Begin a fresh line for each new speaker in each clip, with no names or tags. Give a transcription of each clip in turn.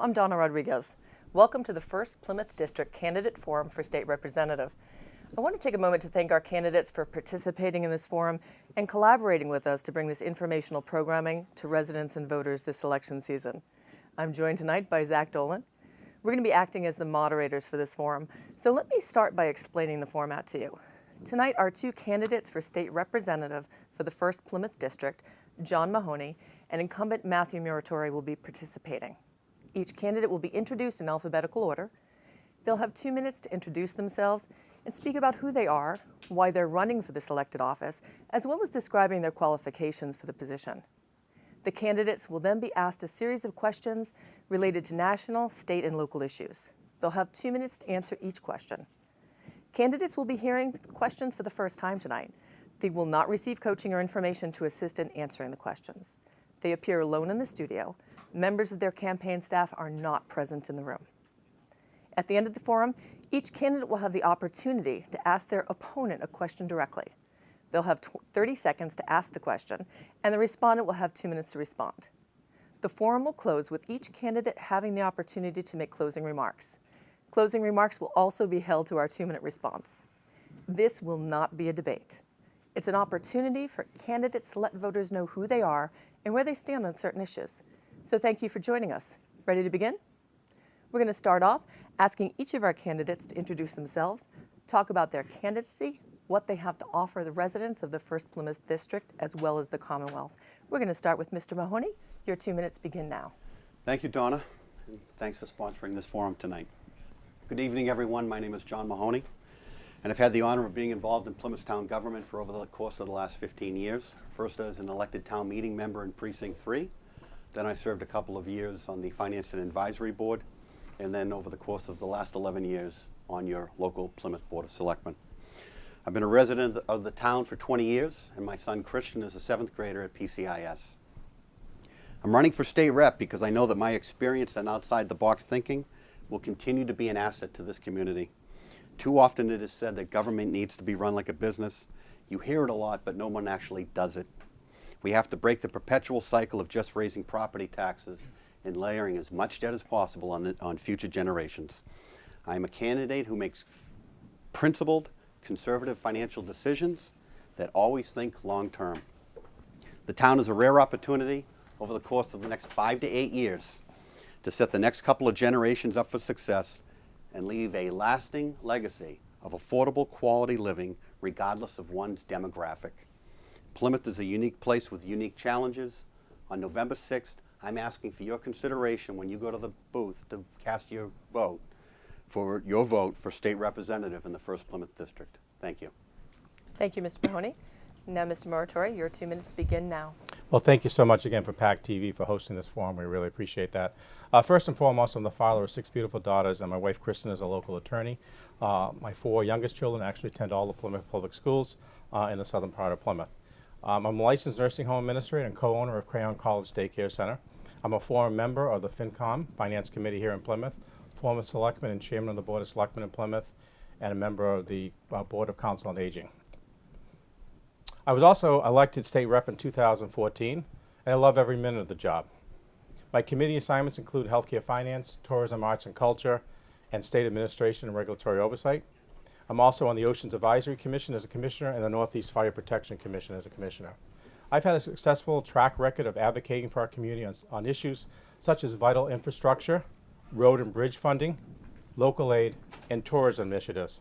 I'm Donna Rodriguez. Welcome to the first Plymouth District Candidate Forum for State Representative. I want to take a moment to thank our candidates for participating in this forum and collaborating with us to bring this informational programming to residents and voters this election season. I'm joined tonight by Zach Dolan. We're going to be acting as the moderators for this forum, so let me start by explaining the format to you. Tonight, our two candidates for state representative for the 1st Plymouth District, John Mahoney and incumbent Matthew Muratori, will be participating. Each candidate will be introduced in alphabetical order. They'll have 2 minutes to introduce themselves and speak about who they are, why they're running for this elected office, as well as describing their qualifications for the position. The candidates will then be asked a series of questions related to national, state, and local issues. They'll have 2 minutes to answer each question. Candidates will be hearing questions for the first time tonight. They will not receive coaching or information to assist in answering the questions. They appear alone in the studio. Members of their campaign staff are not present in the room. At the end of the forum, each candidate will have the opportunity to ask their opponent a question directly. They'll have 30 seconds to ask the question, and the respondent will have 2 minutes to respond. The forum will close with each candidate having the opportunity to make closing remarks. Closing remarks will also be held to our 2-minute response. This will not be a debate. It's an opportunity for candidates to let voters know who they are and where they stand on certain issues. So thank you for joining us. Ready to begin? We're going to start off asking each of our candidates to introduce themselves, talk about their candidacy, what they have to offer the residents of the 1st Plymouth District, as well as the Commonwealth. We're going to start with Mr. Mahoney. Your 2 minutes begin now.
Thank you, Donna, and thanks for sponsoring this forum tonight. Good evening, everyone. My name is John Mahoney, and I've had the honor of being involved in Plymouth town government for over the course of the last 15 years. First as an elected town meeting member in Precinct 3. Then I served a couple of years on the Finance and Advisory Board, and then over the course of the last 11 years on your local Plymouth Board of Selectmen. I've been a resident of the town for 20 years, and my son Christian is a 7th grader at PCIS. I'm running for state rep because I know that my experience and outside-the-box thinking will continue to be an asset to this community. Too often it is said that government needs to be run like a business. You hear it a lot, but no one actually does it. We have to break the perpetual cycle of just raising property taxes and layering as much debt as possible on future generations. I am a candidate who makes principled, conservative financial decisions that always think long-term. The town is a rare opportunity over the course of the next 5 to 8 years to set the next couple of generations up for success and leave a lasting legacy of affordable quality living regardless of one's demographic. Plymouth is a unique place with unique challenges. On November 6th, I'm asking for your consideration when you go to the booth to cast your vote for state representative in the 1st Plymouth District. Thank you.
Thank you, Mr. Mahoney. Now, Mr. Muratori, your 2 minutes begin now.
Well, thank you so much again for PAC TV for hosting this forum. We really appreciate that. First and foremost, I'm the father of 6 beautiful daughters, and my wife, Kristen, is a local attorney. My 4 youngest children actually attend all the Plymouth public schools in the southern part of Plymouth. I'm a licensed nursing home administrator and co-owner of Crayon College Daycare Center. I'm a former member of the FinCom Finance Committee here in Plymouth, former selectman and chairman of the Board of Selectmen in Plymouth, and a member of the Board of Council on Aging. I was also elected state rep in 2014, and I love every minute of the job. My committee assignments include healthcare finance, tourism, arts and culture, and state administration and regulatory oversight. I'm also on the Oceans Advisory Commission as a commissioner and the Northeast Fire Protection Commission as a commissioner. I've had a successful track record of advocating for our community on issues such as vital infrastructure, road and bridge funding, local aid, and tourism initiatives.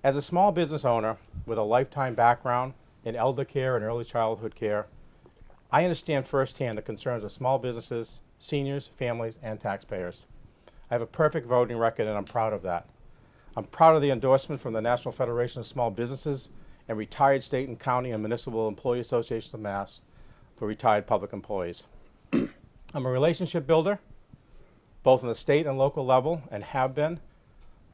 As a small business owner with a lifetime background in elder care and early childhood care, I understand firsthand the concerns of small businesses, seniors, families, and taxpayers. I have a perfect voting record, and I'm proud of that. I'm proud of the endorsement from the National Federation of Small Businesses and retired state and county and municipal employee associations of Mass for retired public employees. I'm a relationship builder, both on the state and local level, and have been.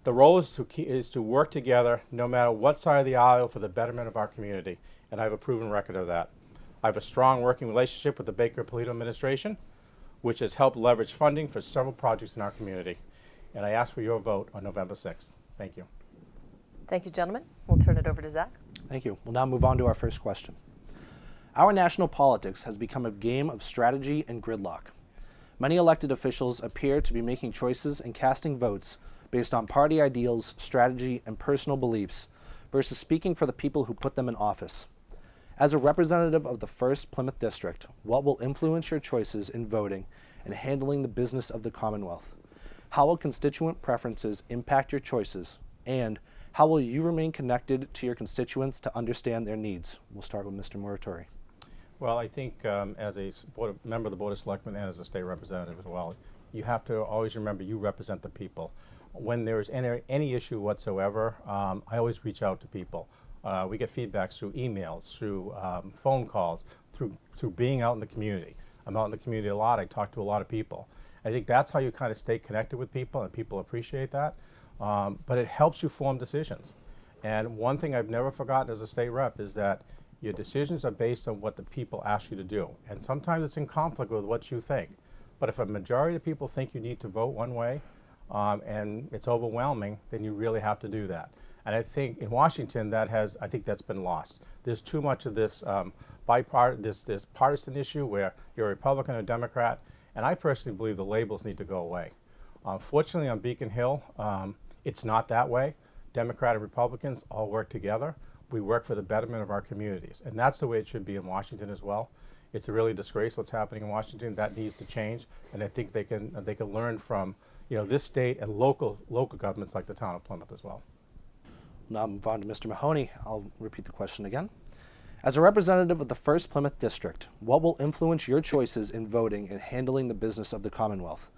The role is to work together no matter what side of the aisle for the betterment of our community, and I have a proven record of that. I have a strong working relationship with the Baker-Polito administration, which has helped leverage funding for several projects in our community. And I ask for your vote on November 6th. Thank you.
Thank you, gentlemen. We'll turn it over to Zach.
Thank you. We'll now move on to our first question. Our national politics has become a game of strategy and gridlock. Many elected officials appear to be making choices and casting votes based on party ideals, strategy, and personal beliefs versus speaking for the people who put them in office. As a representative of the 1st Plymouth District, what will influence your choices in voting and handling the business of the Commonwealth? How will constituent preferences impact your choices? And how will you remain connected to your constituents to understand their needs? We'll start with Mr. Muratori.
Well, I think as a member of the Board of Selectmen and as a state representative as well, you have to always remember you represent the people. When there's any issue whatsoever, I always reach out to people. We get feedbacks through emails, through phone calls, through being out in the community. I'm out in the community a lot. I talk to a lot of people. I think that's how you kind of stay connected with people, and people appreciate that. But it helps you form decisions. And one thing I've never forgotten as a state rep is that your decisions are based on what the people ask you to do. And sometimes it's in conflict with what you think. But if a majority of people think you need to vote one way, and it's overwhelming, then you really have to do that. And I think in Washington, I think that's been lost. There's too much of this this partisan issue where you're a Republican or Democrat, and I personally believe the labels need to go away. Fortunately, on Beacon Hill, it's not that way. Democrat and Republicans all work together. We work for the betterment of our communities, and that's the way it should be in Washington as well. It's a really disgrace what's happening in Washington. That needs to change, and I think they can learn from this state and local governments like the town of Plymouth as well.
Now move on to Mr. Mahoney. I'll repeat the question again. As a representative of the 1st Plymouth District, what will influence your choices in voting and handling the business of the Commonwealth?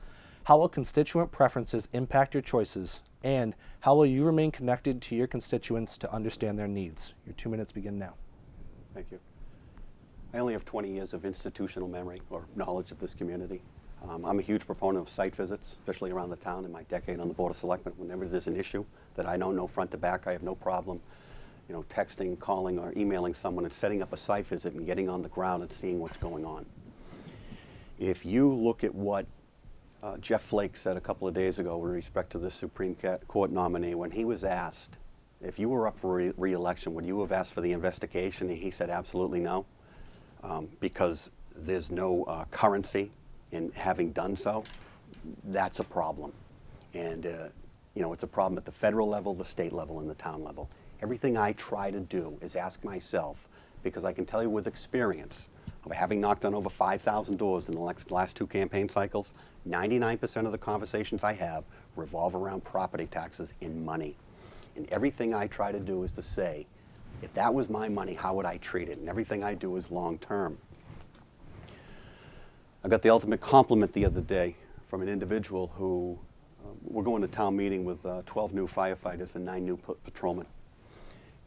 How will constituent preferences impact your choices? And how will you remain connected to your constituents to understand their needs? Your 2 minutes begin now.
Thank you. I only have 20 years of institutional memory or knowledge of this community. I'm a huge proponent of site visits, especially around the town. In my decade on the Board of Selectmen, whenever there's an issue that I don't know front to back, I have no problem, texting, calling, or emailing someone and setting up a site visit and getting on the ground and seeing what's going on. If you look at what Jeff Flake said a couple of days ago with respect to the Supreme Court nominee, when he was asked if you were up for re-election, would you have asked for the investigation? And he said absolutely no, because there's no currency in having done so. That's a problem. And it's a problem at the federal level, the state level, and the town level. Everything I try to do is ask myself, because I can tell you with experience, of having knocked on over 5,000 doors in the last 2 campaign cycles, 99% of the conversations I have revolve around property taxes and money. And everything I try to do is to say, if that was my money, how would I treat it? And everything I do is long term. I got the ultimate compliment the other day from an individual who, we're going to town meeting with 12 new firefighters and 9 new patrolmen.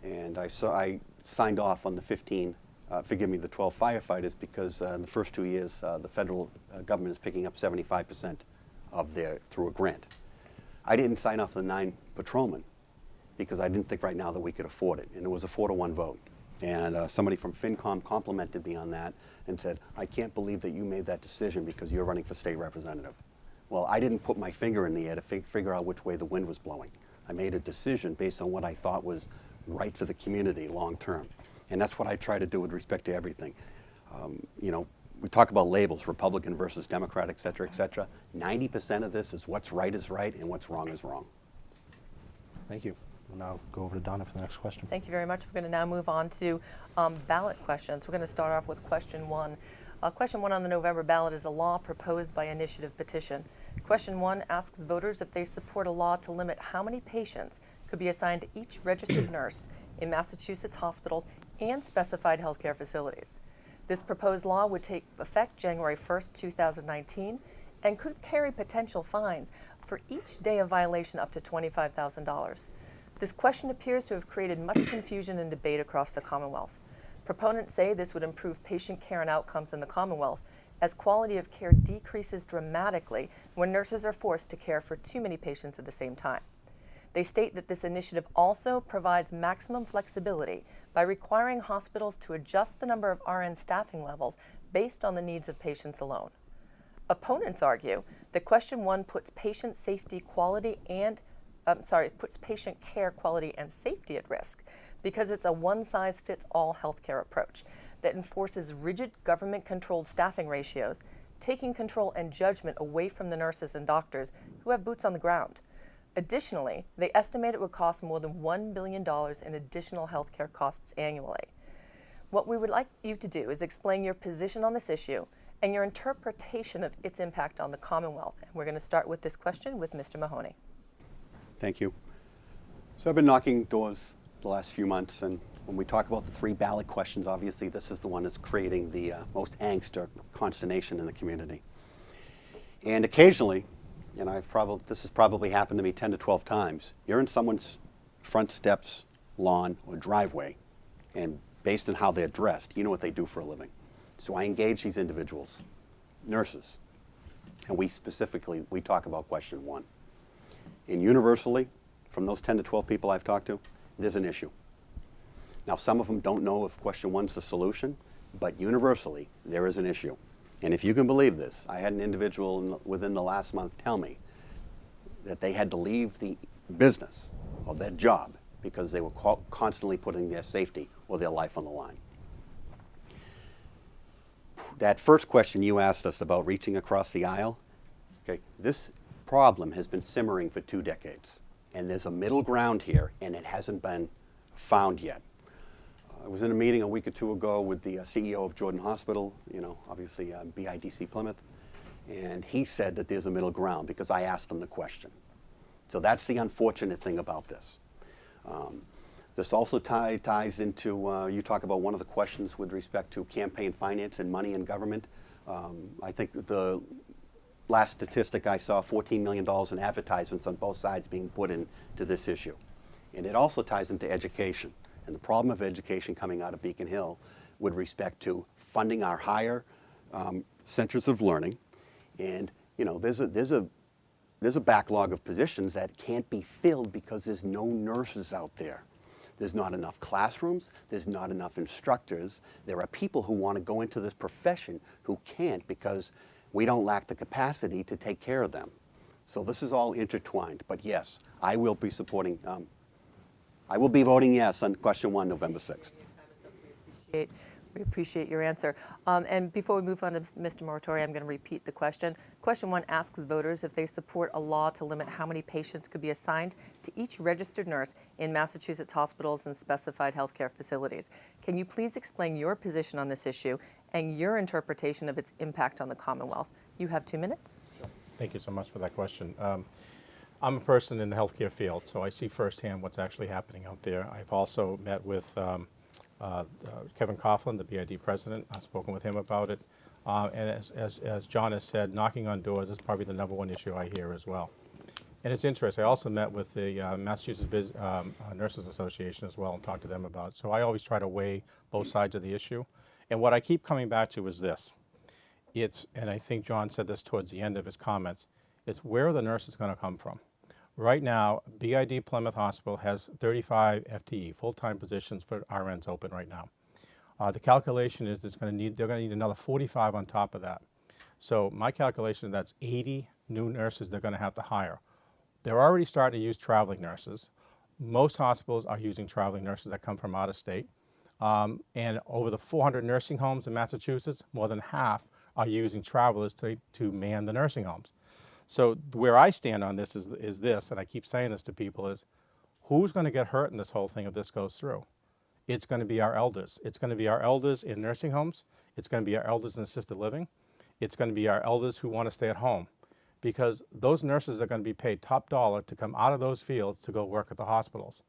And I signed off on the 12 firefighters because in the first 2 years, the federal government is picking up 75% of through a grant. I didn't sign off on the 9 patrolmen because I didn't think right now that we could afford it. And it was a 4-to-1 vote. And somebody from FinCom complimented me on that and said, I can't believe that you made that decision because you're running for state representative. Well, I didn't put my finger in the air to figure out which way the wind was blowing. I made a decision based on what I thought was right for the community long term. And that's what I try to do with respect to everything. We talk about labels, Republican versus Democrat, et cetera, et cetera. 90% of this is what's right is right and what's wrong is wrong.
Thank you. We'll now go over to Donna for the next question.
Thank you very much. We're going to now move on to ballot questions. We're going to start off with question 1. Question 1 on the November ballot is a law proposed by initiative petition. Question 1 asks voters if they support a law to limit how many patients could be assigned to each registered nurse in Massachusetts hospitals and specified healthcare facilities. This proposed law would take effect January 1st, 2019, and could carry potential fines for each day of violation up to $25,000. This question appears to have created much confusion and debate across the Commonwealth. Proponents say this would improve patient care and outcomes in the Commonwealth, as quality of care decreases dramatically when nurses are forced to care for too many patients at the same time. They state that this initiative also provides maximum flexibility by requiring hospitals to adjust the number of RN staffing levels based on the needs of patients alone. Opponents argue that question 1 puts patient care quality and safety at risk because it's a one-size-fits-all healthcare approach that enforces rigid government-controlled staffing ratios, taking control and judgment away from the nurses and doctors who have boots on the ground. Additionally, they estimate it would cost more than $1 billion in additional healthcare costs annually. What we would like you to do is explain your position on this issue and your interpretation of its impact on the Commonwealth. And we're going to start with this question with Mr. Mahoney.
Thank you. So I've been knocking doors the last few months, and when we talk about the 3 ballot questions, obviously this is the one that's creating the most angst or consternation in the community. And occasionally, and this has probably happened to me 10 to 12 times, you're in someone's front steps, lawn, or driveway, and based on how they're dressed, you know what they do for a living. So I engage these individuals, nurses, and we talk about question 1. And universally, from those 10 to 12 people I've talked to, there's an issue. Now, some of them don't know if question 1's the solution, but universally, there is an issue. And if you can believe this, I had an individual within the last month tell me that they had to leave the business or their job because they were constantly putting their safety or their life on the line. That first question you asked us about reaching across the aisle, okay, this problem has been simmering for 2 decades. And there's a middle ground here, and it hasn't been found yet. I was in a meeting a week or 2 ago with the CEO of Jordan Hospital, obviously BIDC Plymouth, and he said that there's a middle ground because I asked him the question. So that's the unfortunate thing about this. This also ties into, you talk about one of the questions with respect to campaign finance and money in government. I think the last statistic I saw, $14 million in advertisements on both sides being put into this issue. And it also ties into education and the problem of education coming out of Beacon Hill with respect to funding our higher centers of learning. And there's a backlog of positions that can't be filled because there's no nurses out there. There's not enough classrooms, there's not enough instructors. There are people who want to go into this profession who can't because we don't lack the capacity to take care of them. So this is all intertwined. But yes, I will be supporting, I will be voting yes on question 1, November 6th.
We appreciate your answer. And before we move on to Mr. Moratori, I'm going to repeat the question. Question 1 asks voters if they support a law to limit how many patients could be assigned to each registered nurse in Massachusetts hospitals and specified healthcare facilities. Can you please explain your position on this issue and your interpretation of its impact on the Commonwealth? You have 2 minutes.
Thank you so much for that question. I'm a person in the healthcare field, so I see firsthand what's actually happening out there. I've also met with Kevin Coughlin, the BID president. I've spoken with him about it. And as John has said, knocking on doors is probably the #1 issue I hear as well. And it's interesting. I also met with the Massachusetts Nurses Association as well and talked to them about it. So I always try to weigh both sides of the issue. And what I keep coming back to is this. And I think John said this towards the end of his comments, it's where are the nurses going to come from? Right now, BID Plymouth Hospital has 35 FTE, full-time positions for RNs open right now. The calculation is they're going to need another 45 on top of that. So my calculation, that's 80 new nurses they're going to have to hire. They're already starting to use traveling nurses. Most hospitals are using traveling nurses that come from out of state. And over the 400 nursing homes in Massachusetts, more than half are using travelers to man the nursing homes. So where I stand on this is this, and I keep saying this to people, is who's going to get hurt in this whole thing if this goes through? It's going to be our elders. It's going to be our elders in nursing homes. It's going to be our elders in assisted living. It's going to be our elders who want to stay at home, because those nurses are going to be paid top dollar to come out of those fields to go work at the hospitals.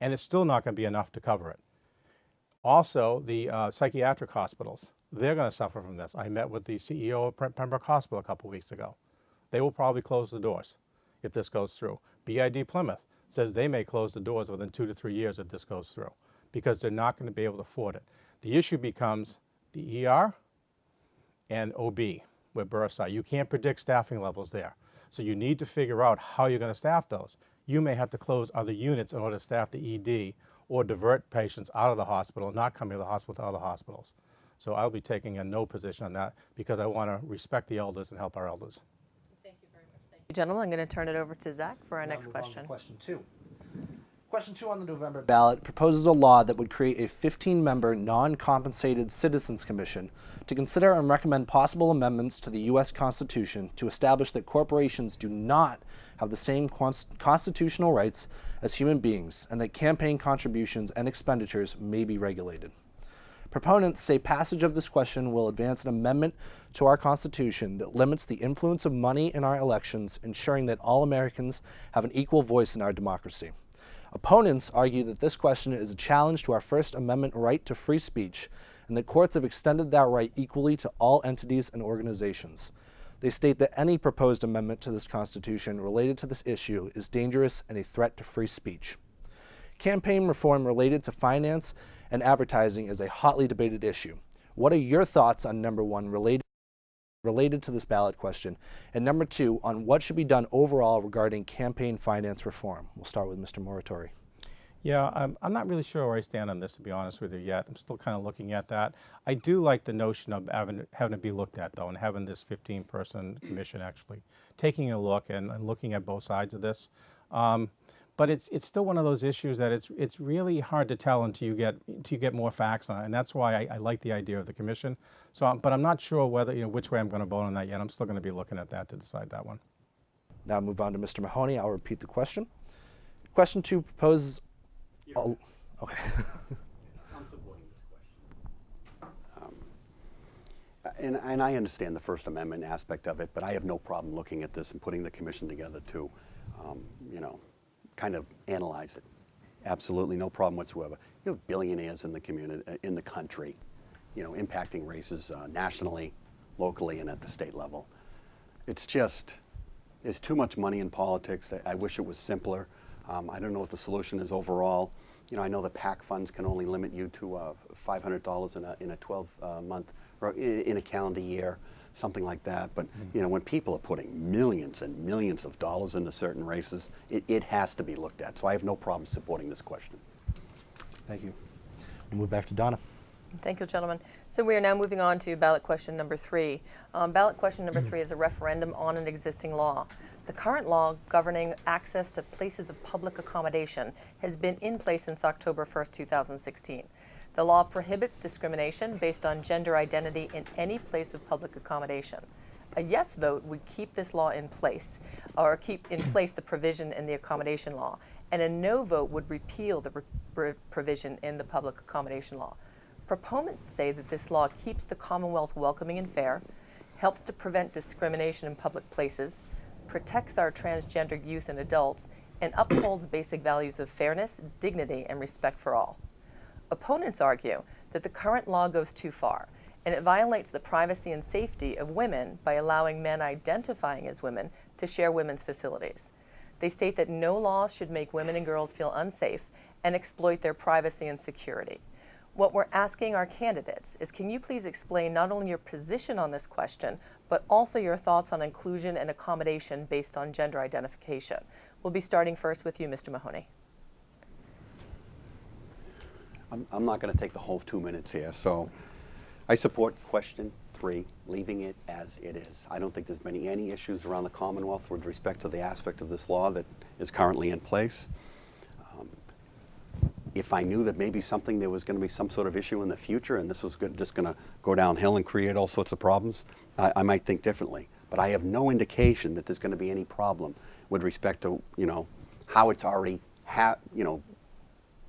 And it's still not going to be enough to cover it. Also, the psychiatric hospitals, they're going to suffer from this. I met with the CEO of Pembroke Hospital a couple weeks ago. They will probably close the doors if this goes through. BID Plymouth says they may close the doors within 2 to 3 years if this goes through, because they're not going to be able to afford it. The issue becomes the ER and OB, where births are. You can't predict staffing levels there. So you need to figure out how you're going to staff those. You may have to close other units in order to staff the ED or divert patients out of the hospital, not coming to the hospital to other hospitals. So I'll be taking a no position on that because I want to respect the elders and help our elders.
Thank you very much. Thank you, gentlemen. I'm going to turn it over to Zach for our next question.
Question 2. Question 2 on the November ballot proposes a law that would create a 15-member non-compensated citizens commission to consider and recommend possible amendments to the U.S. Constitution to establish that corporations do not have the same constitutional rights as human beings and that campaign contributions and expenditures may be regulated. Proponents say passage of this question will advance an amendment to our Constitution that limits the influence of money in our elections, ensuring that all Americans have an equal voice in our democracy. Opponents argue that this question is a challenge to our First Amendment right to free speech, and that courts have extended that right equally to all entities and organizations. They state that any proposed amendment to this Constitution related to this issue is dangerous and a threat to free speech. Campaign reform related to finance and advertising is a hotly debated issue. What are your thoughts on number 1, related to this ballot question, and number 2, on what should be done overall regarding campaign finance reform? We'll start with Mr. Moratori.
Yeah, I'm not really sure where I stand on this, to be honest with you, yet. I'm still kind of looking at that. I do like the notion of having it be looked at, though, and having this 15-person commission actually taking a look and looking at both sides of this. But it's still one of those issues that it's really hard to tell until you get more facts on it, and that's why I like the idea of the commission. So, but I'm not sure whether which way I'm going to vote on that yet. I'm still going to be looking at that to decide that one.
Now move on to Mr. Mahoney. I'll repeat the question. Question 2 proposes. Oh, okay.
I'm supporting this question. And I understand the First Amendment aspect of it, but I have no problem looking at this and putting the commission together to, kind of analyze it. Absolutely no problem whatsoever. You have billionaires in the community, in the country, impacting races nationally, locally, and at the state level. It's just, there's too much money in politics. I wish it was simpler. I don't know what the solution is overall. I know the PAC funds can only limit you to $500 in a 12-month or in a calendar year, something like that. But when people are putting millions and millions of dollars into certain races, it has to be looked at. So I have no problem supporting this question.
Thank you. We'll move back to Donna.
Thank you, gentlemen. So we are now moving on to ballot question number 3. Ballot question number 3 is a referendum on an existing law. The current law governing access to places of public accommodation has been in place since October 1st, 2016. The law prohibits discrimination based on gender identity in any place of public accommodation. A yes vote would keep this law in place, or keep in place the provision in the accommodation law, and a no vote would repeal the provision in the public accommodation law. Proponents say that this law keeps the Commonwealth welcoming and fair, helps to prevent discrimination in public places, protects our transgender youth and adults, and upholds basic values of fairness, dignity, and respect for all. Opponents argue that the current law goes too far, and it violates the privacy and safety of women by allowing men identifying as women to share women's facilities. They state that no law should make women and girls feel unsafe and exploit their privacy and security. What we're asking our candidates is, can you please explain not only your position on this question, but also your thoughts on inclusion and accommodation based on gender identification? We'll be starting first with you, Mr. Mahoney.
I'm not going to take the whole 2 minutes here. So I support question 3, leaving it as it is. I don't think there's been any issues around the Commonwealth with respect to the aspect of this law that is currently in place. If I knew that maybe there was going to be some sort of issue in the future and this was just going to go downhill and create all sorts of problems, I might think differently. But I have no indication that there's going to be any problem with respect to, how it's already,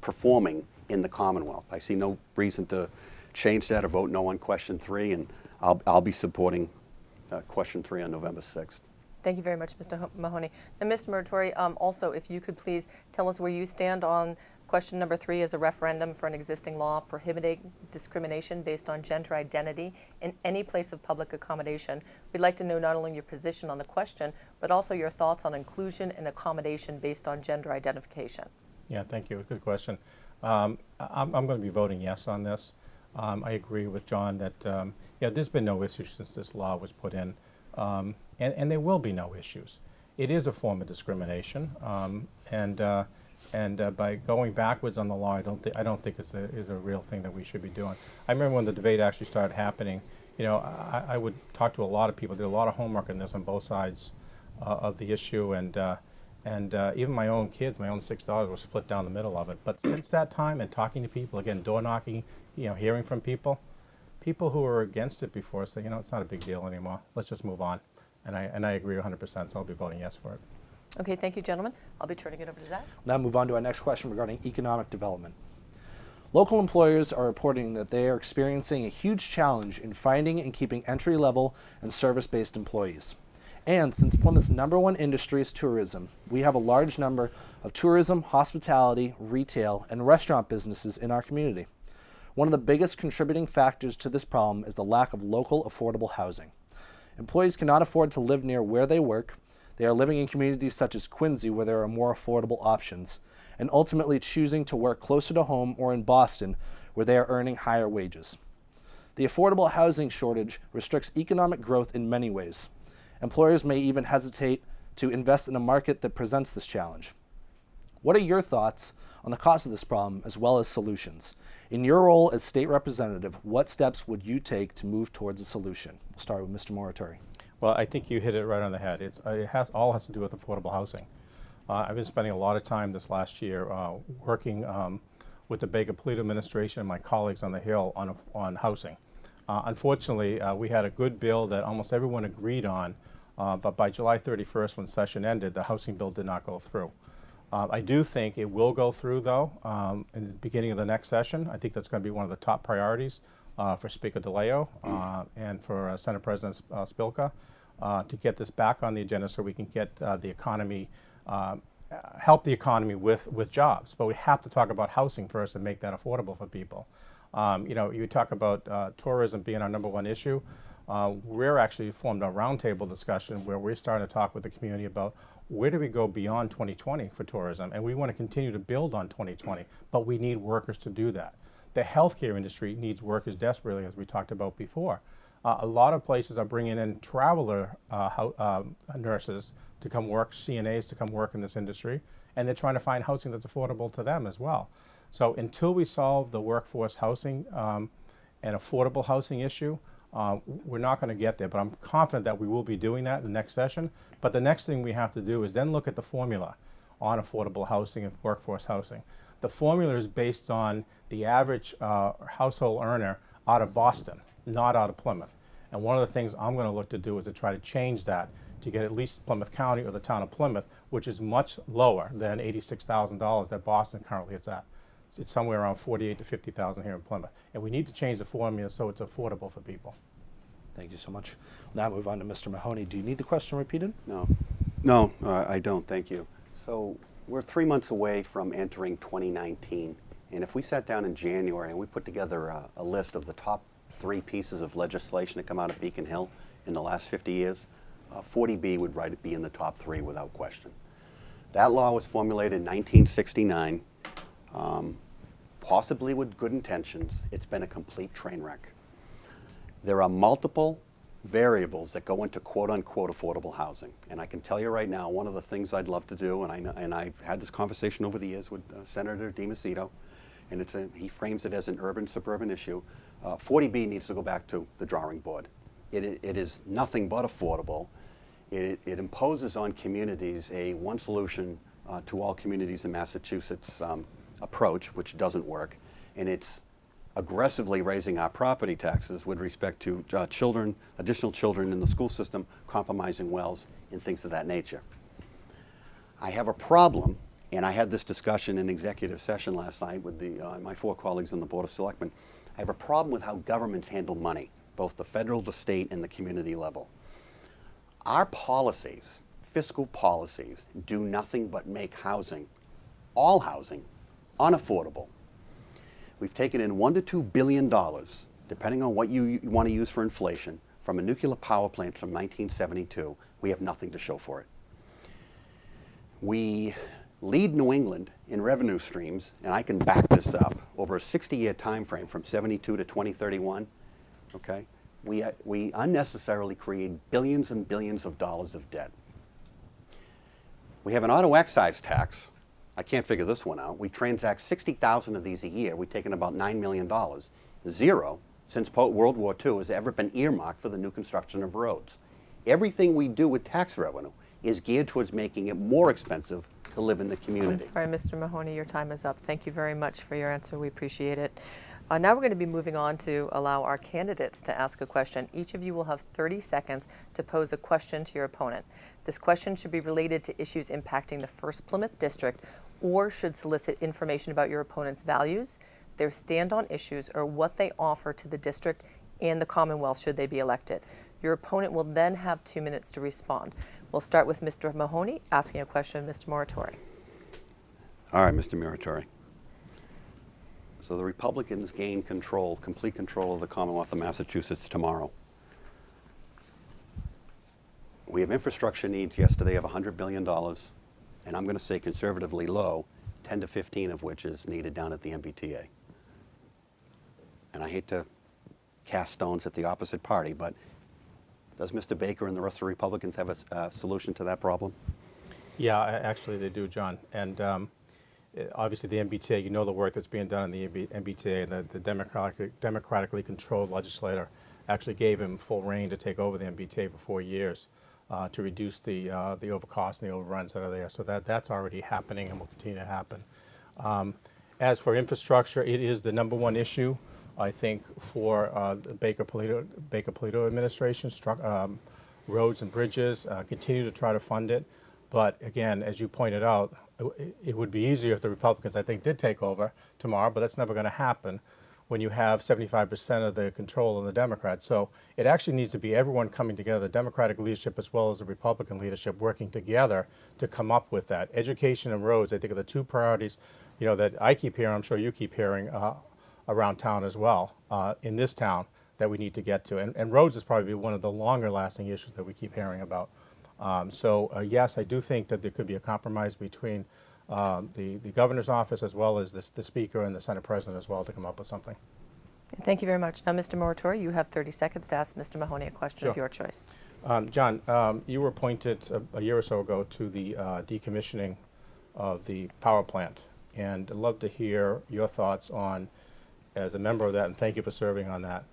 performing in the Commonwealth. I see no reason to change that or vote no on question 3, and I'll be supporting question 3 on November 6th.
Thank you very much, Mr. Mahoney. And Mr. Moratori, also, if you could please tell us where you stand on question number 3 as a referendum for an existing law prohibiting discrimination based on gender identity in any place of public accommodation. We'd like to know not only your position on the question, but also your thoughts on inclusion and accommodation based on gender identification.
Yeah, thank you. Good question. I'm going to be voting yes on this. I agree with John that, there's been no issues since this law was put in, and there will be no issues. It is a form of discrimination, and by going backwards on the law, I don't think is a real thing that we should be doing. I remember when the debate actually started happening. I would talk to a lot of people, did a lot of homework on this on both sides of the issue, and And even my own kids, my own 6 daughters, were split down the middle of it. But since that time, and talking to people, again, door knocking, hearing from people who were against it before say, it's not a big deal anymore. Let's just move on. And I agree 100%, so I'll be voting yes for it.
Okay, thank you, gentlemen. I'll be turning it over to Zach.
Now move on to our next question regarding economic development. Local employers are reporting that they are experiencing a huge challenge in finding and keeping entry-level and service-based employees. And since Plymouth's #1 industry is tourism, we have a large number of tourism, hospitality, retail, and restaurant businesses in our community. One of the biggest contributing factors to this problem is the lack of local affordable housing. Employees cannot afford to live near where they work. They are living in communities such as Quincy where there are more affordable options, and ultimately choosing to work closer to home or in Boston where they are earning higher wages. The affordable housing shortage restricts economic growth in many ways. Employers may even hesitate to invest in a market that presents this challenge. What are your thoughts on the cause of this problem as well as solutions? In your role as state representative, what steps would you take to move towards a solution? We'll start with Mr. Moratori.
Well, I think you hit it right on the head. It has to do with affordable housing. I've been spending a lot of time this last year working with the Baker Polito administration and my colleagues on the Hill on housing. Unfortunately, we had a good bill that almost everyone agreed on, but by July 31st, when session ended, the housing bill did not go through. I do think it will go through, though, in the beginning of the next session. I think that's going to be one of the top priorities for Speaker DeLeo and for Senate President Spilka to get this back on the agenda so we can get the economy, help the economy with jobs. But we have to talk about housing first and make that affordable for people. You talk about tourism being our #1 issue. We're actually formed a roundtable discussion where we're starting to talk with the community about where do we go beyond 2020 for tourism, and we want to continue to build on 2020, but we need workers to do that. The healthcare industry needs workers desperately, as we talked about before. A lot of places are bringing in traveler nurses to come work, CNAs to come work in this industry, and they're trying to find housing that's affordable to them as well. So until we solve the workforce housing and affordable housing issue, we're not going to get there, but I'm confident that we will be doing that in the next session. But the next thing we have to do is then look at the formula on affordable housing and workforce housing. The formula is based on the average household earner out of Boston, not out of Plymouth. And one of the things I'm going to look to do is to try to change that to get at least Plymouth County or the town of Plymouth, which is much lower than $86,000 that Boston currently is at. It's somewhere around $48,000 to $50,000 here in Plymouth. And we need to change the formula so it's affordable for people.
Thank you so much. Now move on to Mr. Mahoney. Do you need the question repeated?
No, I don't. Thank you. So we're 3 months away from entering 2019. And if we sat down in January and we put together a list of the top 3 pieces of legislation that come out of Beacon Hill in the last 50 years, 40B would be in the top 3 without question. That law was formulated in 1969. Possibly with good intentions. It's been a complete train wreck. There are multiple variables that go into quote-unquote affordable housing. And I can tell you right now, one of the things I'd love to do, and I've had this conversation over the years with Senator DiMacedo, and he frames it as an urban-suburban issue. 40B needs to go back to the drawing board. It is nothing but affordable. It imposes on communities a one solution to all communities in Massachusetts approach, which doesn't work, and it's aggressively raising our property taxes with respect to additional children in the school system, compromising wells, and things of that nature. I have a problem, and I had this discussion in executive session last night with my 4 colleagues on the Board of Selectmen. I have a problem with how governments handle money, both the federal, the state, and the community level. Our policies, fiscal policies, do nothing but make housing, all housing, unaffordable. We've taken in $1 to $2 billion, depending on what you want to use for inflation, from a nuclear power plant from 1972. We have nothing to show for it. We lead New England in revenue streams, and I can back this up, over a 60-year time frame from 72 to 2031, okay? We unnecessarily create billions and billions of dollars of debt. We have an auto excise tax. I can't figure this one out. We transact 60,000 of these a year. We've taken about $9 million. Zero, since World War II, has ever been earmarked for the new construction of roads. Everything we do with tax revenue is geared towards making it more expensive to live in the
I'm
community.
sorry, Mr. Mahoney, your time is up. Thank you very much for your answer. We appreciate it. Now we're going to be moving on to allow our candidates to ask a question. Each of you will have 30 seconds to pose a question to your opponent. This question should be related to issues impacting the 1st Plymouth District or should solicit information about your opponent's values, their stand on issues, or what they offer to the district and the Commonwealth should they be elected. Your opponent will then have 2 minutes to respond. We'll start with Mr. Mahoney asking a question of Mr. Muratori.
All right, Mr. Muratori. So the Republicans gain control, complete control of the Commonwealth of Massachusetts tomorrow. We have infrastructure needs yesterday of $100 billion, and I'm going to say conservatively low, 10 to 15 of which is needed down at the MBTA. And I hate to cast stones at the opposite party, but does Mr. Baker and the rest of the Republicans have a solution to that problem?
Yeah, actually they do, John. And obviously the MBTA, you know the work that's being done in the MBTA, and the democratically controlled legislator actually gave him full reign to take over the MBTA for 4 years to reduce the overcost and the overruns that are there. So that's already happening and will continue to happen. As for infrastructure, it is the #1 issue, I think, for the Baker-Polito administration. Roads and bridges, continue to try to fund it. But again, as you pointed out, it would be easier if the Republicans, I think, did take over tomorrow, but that's never going to happen when you have 75% of the control in the Democrats. So it actually needs to be everyone coming together, the Democratic leadership as well as the Republican leadership working together to come up with that. Education and roads, I think, are the 2 priorities, you know, that I keep hearing, I'm sure you keep hearing around town as well, in this town, that we need to get to. And roads is probably one of the longer lasting issues that we keep hearing about. Yes, I do think that there could be a compromise between the governor's office as well as the speaker and the Senate president as well to come up with something.
Thank you very much. Now, Mr. Muratori, you have 30 seconds to ask Mr. Mahoney a question of
Sure.
your choice.
John, you were appointed a year or so ago to the decommissioning of the power plant, and I'd love to hear your thoughts on, as a member of that, and thank you for serving on that,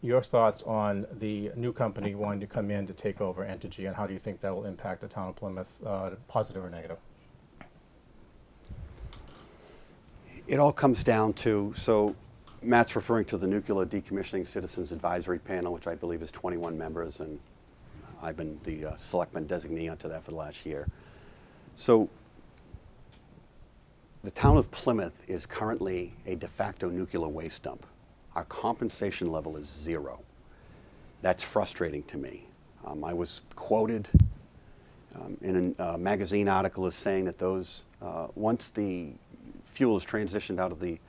your thoughts on the new company wanting to come in to take over Entergy, and how do you think that will impact the town of Plymouth, positive or negative?
It all comes down to, so Matt's referring to the Nuclear Decommissioning Citizens Advisory Panel, which I believe is 21 members, and I've been the selectman designee onto that for the last year. So the town of Plymouth is currently a de facto nuclear waste dump. Our compensation level is 0. That's frustrating to me. I was quoted in a magazine article as saying that those, once the fuel is transitioned out of the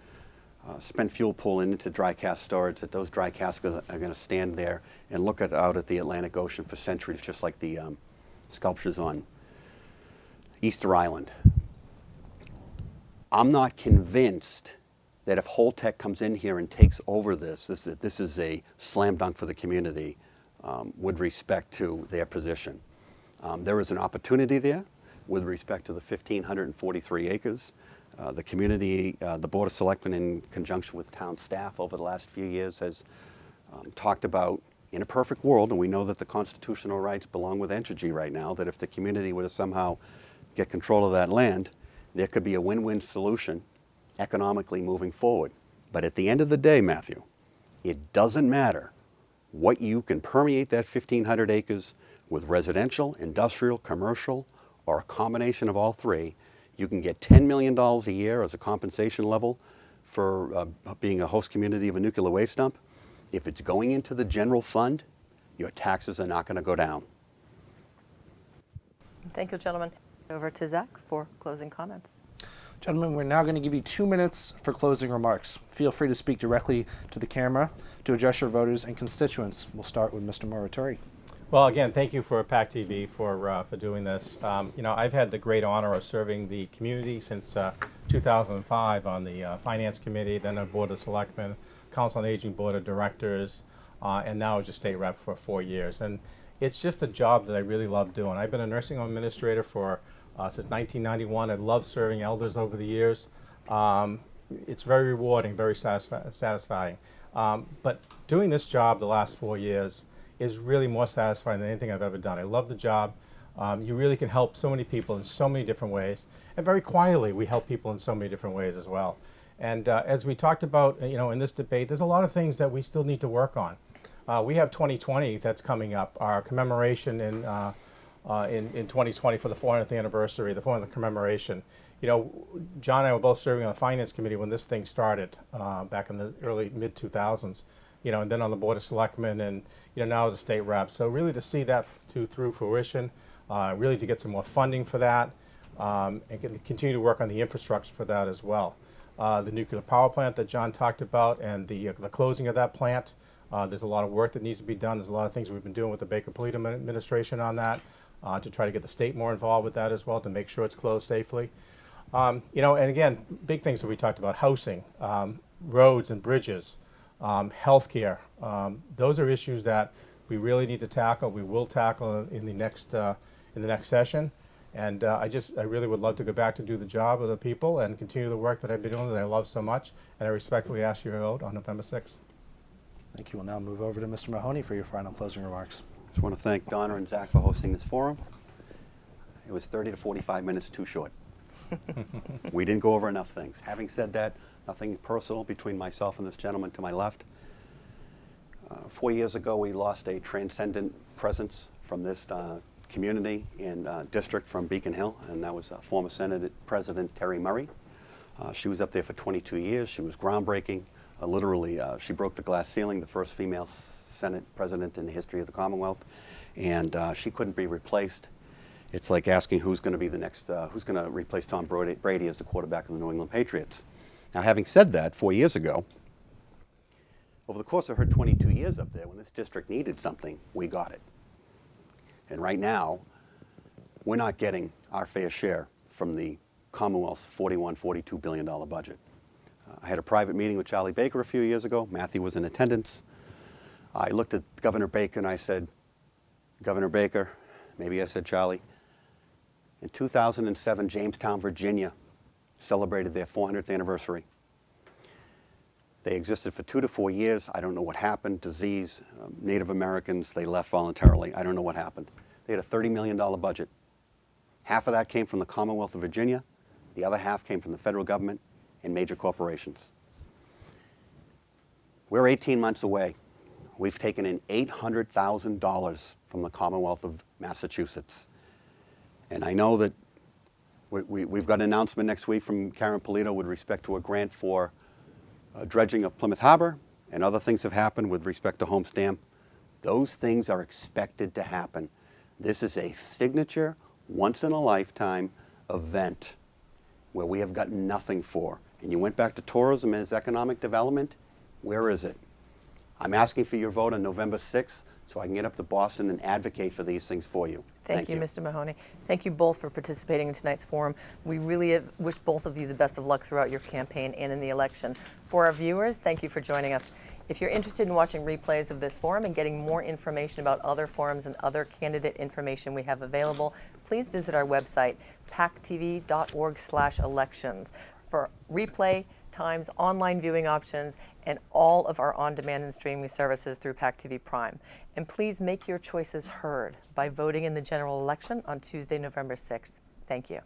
spent fuel pool and into dry cask storage, that those dry casks are going to stand there and look out at the Atlantic Ocean for centuries, just like the sculptures on Easter Island. I'm not convinced that if Holtec comes in here and takes over this is a slam dunk for the community with respect to their position. There is an opportunity there with respect to the 1,543 acres. The community, the Board of Selectmen in conjunction with town staff over the last few years has talked about, in a perfect world, and we know that the constitutional rights belong with Entergy right now, that if the community were to somehow get control of that land, there could be a win-win solution economically moving forward. But at the end of the day, Matthew, it doesn't matter what you can permeate that 1,500 acres with residential, industrial, commercial, or a combination of all 3. You can get $10 million a year as a compensation level for being a host community of a nuclear waste dump. If it's going into the general fund, your taxes are not going to go down.
Thank you, gentlemen. Over to Zach for closing comments.
Gentlemen, we're now going to give you 2 minutes for closing remarks. Feel free to speak directly to the camera to address your voters and constituents. We'll start with Mr. Muratori.
Well, again, thank you for PAC TV for doing this. You know, I've had the great honor of serving the community since 2005 on the Finance Committee, then on Board of Selectmen, Council on Aging Board of Directors, and now as a state rep for 4 years. And it's just a job that I really love doing. I've been a nursing home administrator for since 1991. I love serving elders over the years. It's very rewarding, very satisfying. But doing this job the last 4 years is really more satisfying than anything I've ever done. I love the job. You really can help so many people in so many different ways, and very quietly we help people in so many different ways as well. And as we talked about, in this debate, there's a lot of things that we still need to work on. We have 2020 that's coming up, our commemoration in 2020 for the 400th anniversary, the 400th commemoration. John and I were both serving on the Finance Committee when this thing started back in the early mid-2000s. And then on the Board of Selectmen, and now as a state rep. So really to see that through fruition, really to get some more funding for that, and continue to work on the infrastructure for that as well. The nuclear power plant that John talked about, and the closing of that plant. There's a lot of work that needs to be done. There's a lot of things we've been doing with the Baker-Polito administration on that, to try to get the state more involved with that as well, to make sure it's closed safely. And again, big things that we talked about: housing, roads and bridges, healthcare. Those are issues that we really need to tackle. We will tackle in the next session. And I really would love to go back to do the job of the people and continue the work that I've been doing that I love so much. And I respectfully ask you to vote on November 6th.
Thank you. We'll now move over to Mr. Mahoney for your final closing remarks.
I just want to thank Donna and Zach for hosting this forum. It was 30 to 45 minutes too short. We didn't go over enough things. Having said that, nothing personal between myself and this gentleman to my left. 4 years ago, we lost a transcendent presence from this community and district from Beacon Hill, and that was former Senate President Terry Murray. She was up there for 22 years. She was groundbreaking. Literally, she broke the glass ceiling, the first female Senate President in the history of the Commonwealth, and she couldn't be replaced. It's like asking who's going to be the next, who's going to replace Tom Brady as the quarterback of the New England Patriots. Now, having said that, 4 years ago, over the course of her 22 years up there, when this district needed something, we got it. And right now, we're not getting our fair share from the Commonwealth's $42 billion budget. I had a private meeting with Charlie Baker a few years ago. Matthew was in attendance. I looked at Governor Baker and I said, Governor Baker, maybe I said Charlie, in 2007, Jamestown, Virginia celebrated their 400th anniversary. They existed for 2 to 4 years. I don't know what happened. Disease, Native Americans, they left voluntarily. I don't know what happened. They had a $30 million budget. Half of that came from the Commonwealth of Virginia. The other half came from the federal government and major corporations. We're 18 months away. We've taken in $800,000 from the Commonwealth of Massachusetts. And I know that we've got an announcement next week from Karen Polito with respect to a grant for dredging of Plymouth Harbor, and other things have happened with respect to Homestam. Those things are expected to happen. This is a signature, once-in-a-lifetime event where we have gotten nothing for. And you went back to tourism as economic development. Where is it? I'm asking for your vote on November 6th so I can get up to Boston and advocate for these things for you.
Thank you, Mr. Mahoney. Thank you both for participating in tonight's forum. We really wish both of you the best of luck throughout your campaign and in the election. For our viewers, thank you for joining us. If you're interested in watching replays of this forum and getting more information about other forums and other candidate information we have available, please visit our website, pactv.org/elections, for replay times, online viewing options, and all of our on-demand and streaming services through PAC TV Prime. And please make your choices heard by voting in the general election on Tuesday, November 6th. Thank you.